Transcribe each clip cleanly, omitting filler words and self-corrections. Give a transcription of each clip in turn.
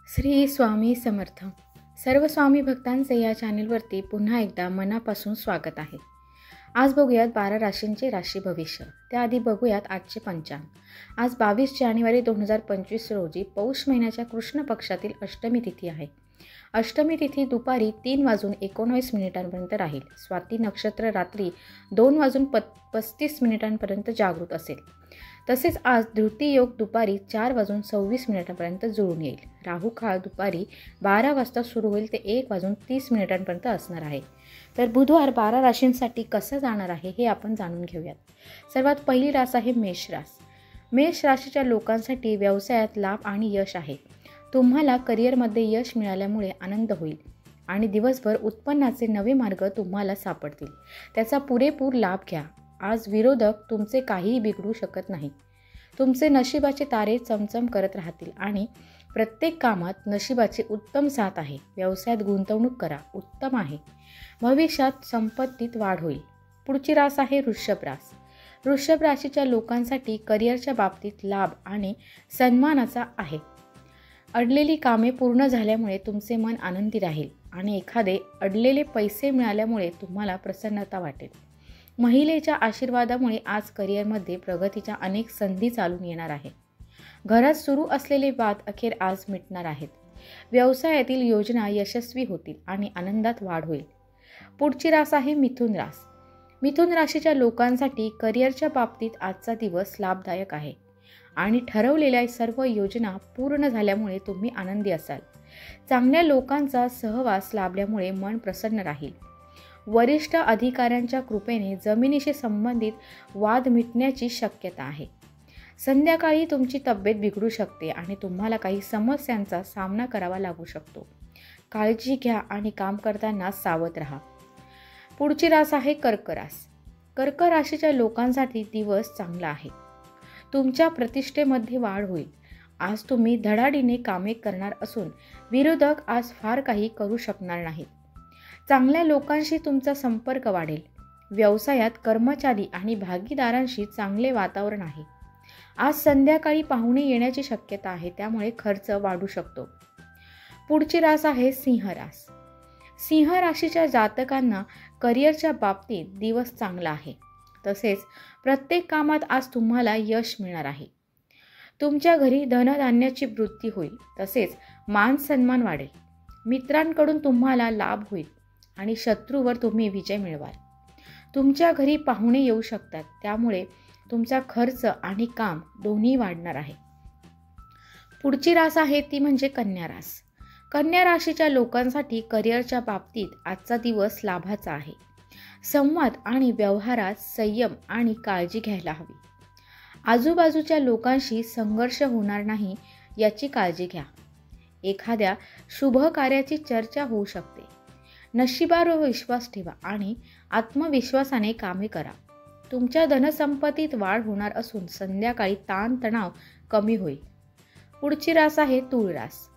श्री स्वामी समर्थ. सर्व स्वामी भक्तांचे या चॅनेलवरती पुन्हा एकदा मनापासून स्वागत आहे. आज बघूयात 12 राशींचे राशी भविष्य. त्याआधी बघूयात आजचे पंचांग. आज 22 जानेवारी 2025 रोजी पौष महिन्याच्या कृष्ण पक्षातील अष्टमी तिथी आहे. अष्टमी तिथी दुपारी 3:19 राहील. स्वाती नक्षत्र रात्री 2:35 जागृत असेल. तसेच आज धृती योग दुपारी 4:26 जुळून येईल. राहू काळ दुपारी 12 वाजता सुरू होईल ते 1:30 असणार आहे. तर बुधवार 12 राशींसाठी कसं जाणार आहे हे आपण जाणून घेऊयात. सर्वात पहिली रास आहे मेष रास. मेष राशीच्या लोकांसाठी व्यवसायात लाभ आणि यश आहे. तुम्हाला करिअरमध्ये यश मिळाल्यामुळे आनंद होईल आणि दिवसभर उत्पन्नाचे नवे मार्ग तुम्हाला सापडतील. त्याचा पुरेपूर लाभ घ्या. आज विरोधक तुमचे काहीही बिघडू शकत नाही. तुमचे नशिबाचे तारे चमचम करत राहतील आणि प्रत्येक कामात नशिबाची उत्तम साथ आहे. व्यवसायात गुंतवणूक करा, उत्तम आहे. भविष्यात संपत्तीत वाढ होईल. पुढची रास आहे वृषभ रास. वृषभ राशीच्या लोकांसाठी करिअरच्या बाबतीत लाभ आणि सन्मानाचा आहे. अडलेली कामे पूर्ण झाल्यामुळे तुमचे मन आनंदी राहील आणि एखादे अडलेले पैसे मिळाल्यामुळे तुम्हाला प्रसन्नता वाटेल. महिलेच्या आशीर्वादामुळे आज करिअरमध्ये प्रगतीच्या अनेक संधी चालून येणार आहे. घरात सुरू असलेले वाद अखेर आज मिटणार आहेत. व्यवसायातील योजना यशस्वी होतील आणि आनंदात वाढ होईल. पुढची रास आहे मिथुन रास. मिथुन राशीच्या लोकांसाठी करिअरच्या बाबतीत आजचा दिवस लाभदायक आहे आणि ठरवलेल्या सर्व योजना पूर्ण झाल्यामुळे तुम्ही आनंदी असाल. चांगल्या लोकांचा सहवास लाभल्यामुळे मन प्रसन्न राहील. वरिष्ठ अधिकाऱ्यांच्या कृपेने जमिनीशी संबंधित वाद मिटण्याची शक्यता आहे. संध्याकाळी तुमची तब्येत बिघडू शकते आणि तुम्हाला काही समस्यांचा सामना करावा लागू शकतो. काळजी घ्या आणि काम करताना सावध राहा. पुढची रास आहे कर्क रास. कर्क राशीच्या लोकांसाठी दिवस चांगला आहे. तुमच्या प्रतिष्ठेमध्ये वाढ होईल. आज तुम्ही धडाडीने कामे करणार असून विरोधक आज फार काही करू शकणार नाहीत. चांगल्या लोकांशी तुमचा संपर्क वाढेल. व्यवसायात कर्मचारी आणि भागीदारांशी चांगले वातावरण आहे. आज संध्याकाळी पाहुणे येण्याची शक्यता आहे, त्यामुळे खर्च वाढू शकतो. पुढची रास आहे सिंह रास. सिंह राशीच्या जातकांना करिअरच्या बाबतीत दिवस चांगला आहे. तसेच प्रत्येक कामात आज तुम्हाला यश मिळणार आहे. तुमच्या घरी धनधान्याची वृद्धी होईल. तसेच मान सन्मान वाढेल. मित्रांकडून तुम्हाला लाभ होईल आणि शत्रूवर तुम्ही विजय मिळवाल. तुमच्या घरी पाहुणे येऊ शकतात, त्यामुळे तुमचा खर्च आणि काम दोन्ही वाढणार आहे. पुढची रास आहे ती म्हणजे कन्या रास. कन्या राशीच्या लोकांसाठी करिअरच्या बाबतीत आजचा दिवस लाभाचा आहे. संवाद आणि व्यवहारात संयम आणि काळजी घ्यायला हवी. आजूबाजूच्या लोकांशी संघर्ष होणार नाही याची काळजी घ्या. एखाद्या शुभ कार्याची चर्चा होऊ शकते. नशिबावर विश्वास ठेवा आणि आत्मविश्वासाने कामे करा. तुमच्या धनसंपत्तीत वाढ होणार असून संध्याकाळी ताणतणाव कमी होईल. पुढची रास आहे तूळ रास.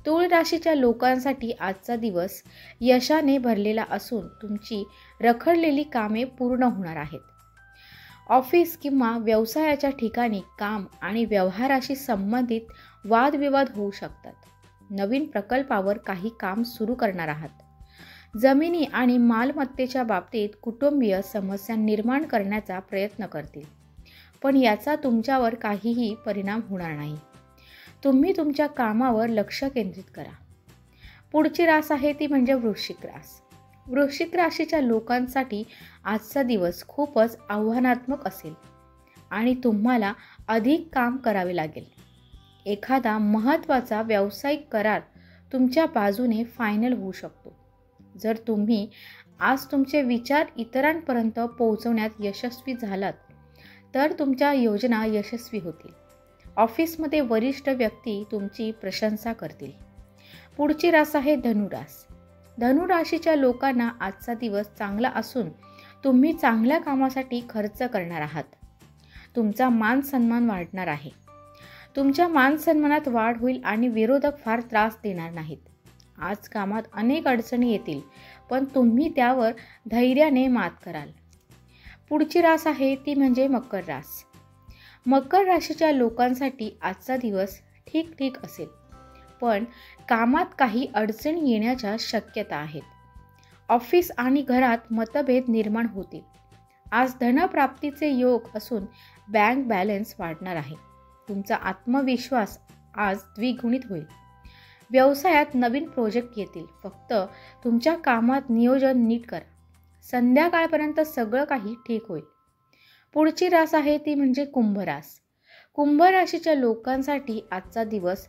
तूळ राशीच्या लोकांसाठी आजचा दिवस यशाने भरलेला असून तुमची रखडलेली कामे पूर्ण होणार आहेत. ऑफिस किंवा व्यवसायाच्या ठिकाणी काम आणि व्यवहाराशी संबंधित वादविवाद होऊ शकतात. नवीन प्रकल्पावर काही काम सुरू करणार आहात. जमिनी आणि मालमत्तेच्या बाबतीत कुटुंबीय समस्या निर्माण करण्याचा प्रयत्न करतील, पण याचा तुमच्यावर काहीही परिणाम होणार नाही. तुम्ही तुमच्या कामावर लक्ष केंद्रित करा. पुढची रास आहे ती म्हणजे वृश्चिक रास. वृश्चिक राशीच्या लोकांसाठी आजचा दिवस खूपच आव्हानात्मक असेल आणि तुम्हाला अधिक काम करावे लागेल. एखादा महत्त्वाचा व्यावसायिक करार तुमच्या बाजूने फायनल होऊ शकतो. जर तुम्ही आज तुमचे विचार इतरांपर्यंत पोहोचवण्यात यशस्वी झालात तर तुमच्या योजना यशस्वी होतील. ऑफिसमध्ये वरिष्ठ व्यक्ती तुमची प्रशंसा करतील. पुढची रास आहे धनुरास. धनुराशीच्या लोकांना आजचा दिवस चांगला असून तुम्ही चांगल्या कामासाठी खर्च करणार आहात. तुमचा मान सन्मान वाढणार आहे. तुमच्या मान सन्मानात वाढ होईल आणि विरोधक फार त्रास देणार नाहीत. आज कामात अनेक अडचणी येतील, पण तुम्ही त्यावर धैर्याने मात कराल. पुढची रास आहे ती म्हणजे मकर रास. मकर राशीच्या लोकांसाठी आजचा दिवस ठीक असेल. पण कामात काही अडचणी येण्याच्या शक्यता आहेत. ऑफिस आणि घरात मतभेद निर्माण होतील. आज धनप्राप्तीचे योग असून बँक बॅलन्स वाढणार आहे. तुमचा आत्मविश्वास आज द्विगुणित होईल. व्यवसायात नवीन प्रोजेक्ट येतील. फक्त तुमच्या कामात नियोजन नीट करा. संध्याकाळपर्यंत सगळं काही ठीक होईल. पुढची रास आहे ती म्हणजे कुंभ रास. कुंभ राशीच्या लोकांसाठी आजचा दिवस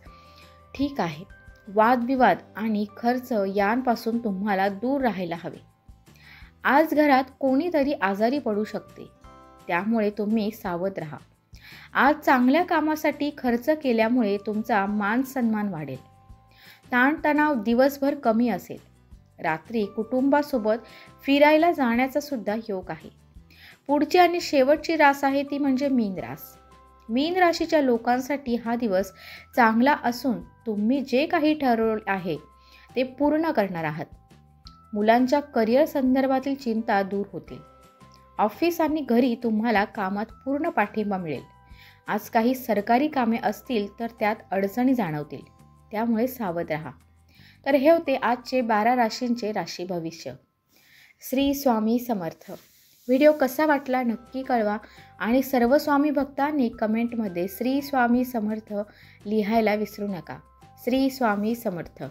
ठीक आहे. वादविवाद आणि खर्च यांपासून तुम्हाला दूर राहायला हवे. आज घरात कोणीतरी आजारी पडू शकते, त्यामुळे तुम्ही सावध राहा. आज चांगल्या कामासाठी खर्च केल्यामुळे तुमचा मान सन्मान वाढेल. ताणतणाव दिवसभर कमी असेल. रात्री कुटुंबासोबत फिरायला जाण्याचा सुद्धा योग आहे. पुढची आणि शेवटची रास आहे ती म्हणजे मीन रास. मीन राशीच्या लोकांसाठी हा दिवस चांगला असून तुम्ही जे काही ठरवले आहे ते पूर्ण करणार आहात. मुलांच्या करिअर संदर्भातील चिंता दूर होतील. ऑफिस आणि घरी तुम्हाला कामात पूर्ण पाठिंबा मिळेल. आज काही सरकारी कामे असतील तर त्यात अडचणी जाणवतील, त्यामुळे सावध राहा. तर हे होते आजचे 12 राशींचे राशी भविष्य. श्री स्वामी समर्थ. व्हिडिओ कसा वाटला नक्की कळवा आणि सर्व स्वामी भक्तांनी कमेंटमध्ये श्री स्वामी समर्थ लिहायला विसरू नका. श्री स्वामी समर्थ.